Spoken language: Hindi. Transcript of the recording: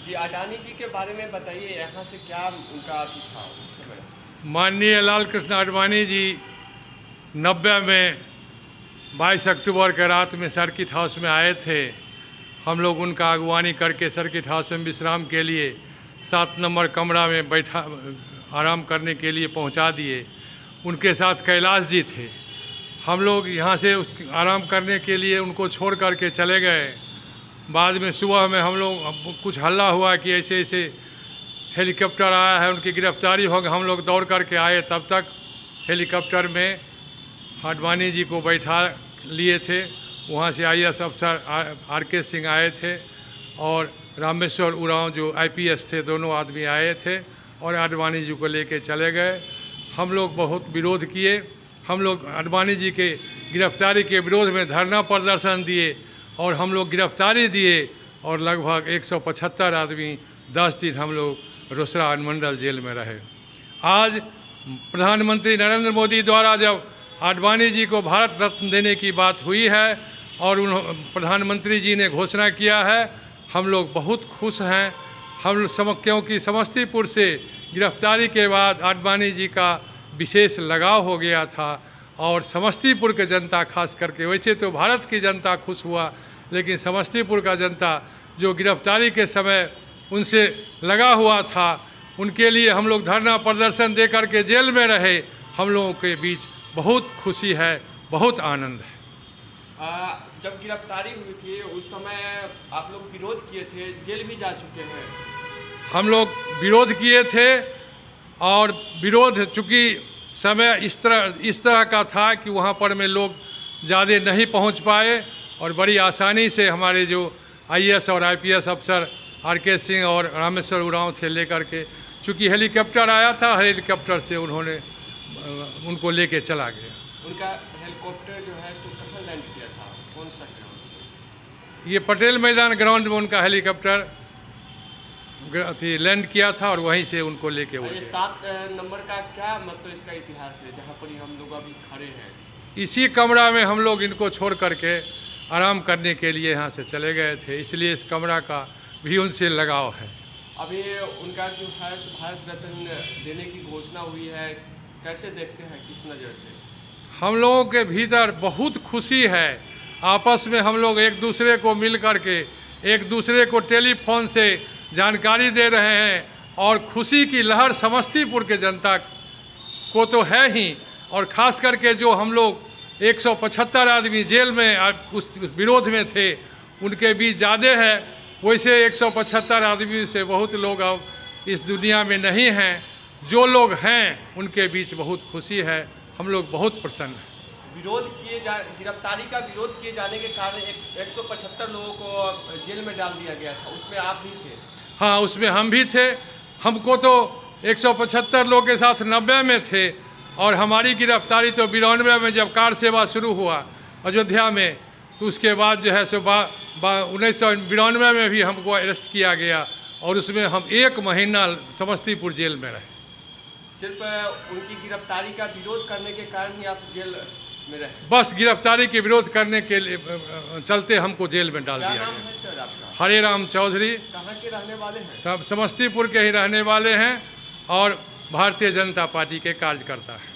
जी, अडानी जी के बारे में बताइए, यहाँ से क्या उनका अभी था उस समय? माननीय लाल कृष्ण आडवाणी जी 90 में 22 अक्टूबर के रात में सर्किट हाउस में आए थे। हम लोग उनका अगवानी करके सर्किट हाउस में विश्राम के लिए 7 नंबर कमरा में बैठा आराम करने के लिए पहुंचा दिए। उनके साथ कैलाश जी थे। हम लोग यहाँ से उस आराम करने के लिए उनको छोड़ करके चले गए। बाद में सुबह में हम लोग कुछ हल्ला हुआ कि ऐसे ऐसे हेलीकॉप्टर आया है, उनकी गिरफ्तारी हो गई। हम लोग दौड़ करके आए, तब तक हेलीकॉप्टर में आडवाणी जी को बैठा लिए थे। वहाँ से IAS अफसर RK सिंह आए थे और रामेश्वर उरांव जो IPS थे, दोनों आदमी आए थे और आडवाणी जी को लेके चले गए। हम लोग बहुत विरोध किए। हम लोग आडवाणी जी के गिरफ्तारी के विरोध में धरना प्रदर्शन दिए और हम लोग गिरफ्तारी दिए और लगभग 175 आदमी 10 दिन हम लोग रोसड़ा अनुमंडल जेल में रहे। आज प्रधानमंत्री नरेंद्र मोदी द्वारा जब आडवाणी जी को भारत रत्न देने की बात हुई है और प्रधानमंत्री जी ने घोषणा किया है, हम लोग बहुत खुश हैं। क्योंकि समस्तीपुर से गिरफ्तारी के बाद आडवाणी जी का विशेष लगाव हो गया था और समस्तीपुर के जनता खास करके, वैसे तो भारत की जनता खुश हुआ, लेकिन समस्तीपुर का जनता जो गिरफ्तारी के समय उनसे लगा हुआ था, उनके लिए हम लोग धरना प्रदर्शन दे करके जेल में रहे। हम लोगों के बीच बहुत खुशी है, बहुत आनंद है। जब गिरफ्तारी हुई थी उस समय आप लोग विरोध किए थे, जेल भी जा चुके हैं। हम लोग विरोध किए थे और विरोध चूँकि समय इस तरह का था कि वहाँ पर में लोग ज़्यादा नहीं पहुँच पाए और बड़ी आसानी से हमारे जो IAS और IPS अफसर RK सिंह और रामेश्वर उरांव थे लेकर के, चूँकि हेलीकॉप्टर आया था, हेलीकॉप्टर से उन्होंने उनको लेके चला गया। उनका हेलीकॉप्टर जो है सो कहाँ लैंड किया था, कौन सा ग्राउंड? ये पटेल मैदान ग्राउंड में उनका हेलीकॉप्टर लैंड किया था और वहीं से उनको लेके उड़ गए। 7 नंबर का क्या मतलब इसका इतिहास है जहाँ पर हम लोग अभी खड़े हैं? इसी कमरा में हम लोग इनको छोड़ करके आराम करने के लिए यहाँ से चले गए थे, इसलिए इस कमरा का भी उनसे लगाव है। अभी उनका जो है भारत रत्न देने की घोषणा हुई है, कैसे देखते हैं, किस नज़र से? हम लोगों के भीतर बहुत खुशी है। आपस में हम लोग एक दूसरे को मिल करके एक दूसरे को टेलीफोन से जानकारी दे रहे हैं और खुशी की लहर समस्तीपुर के जनता को तो है ही, और ख़ास करके जो हम लोग 175 आदमी जेल में उस विरोध में थे उनके बीच ज़्यादा है। वैसे 175 आदमी से बहुत लोग अब इस दुनिया में नहीं हैं। जो लोग हैं उनके बीच बहुत खुशी है, हम लोग बहुत प्रसन्न हैं। गिरफ्तारी का विरोध किए जाने के कारण 175 लोगों को जेल में डाल दिया गया था, उसमें आप भी थे? हाँ, उसमें हम भी थे। हमको तो 175 लोग के साथ 90 में थे और हमारी गिरफ्तारी तो 92 में जब कार सेवा शुरू हुआ अयोध्या में, तो उसके बाद जो है सो 1992 में भी हमको अरेस्ट किया गया और उसमें हम 1 महीना समस्तीपुर जेल में रहे। सिर्फ उनकी गिरफ्तारी का विरोध करने के कारण ही आप जेल में रहे? बस गिरफ्तारी के विरोध करने के लिए चलते हमको जेल में डाल दिया गया। क्या नाम है सर आपका? हरे राम चौधरी। कहाँ के रहने वाले हैं? सब समस्तीपुर के ही रहने वाले हैं और भारतीय जनता पार्टी के कार्यकर्ता हैं।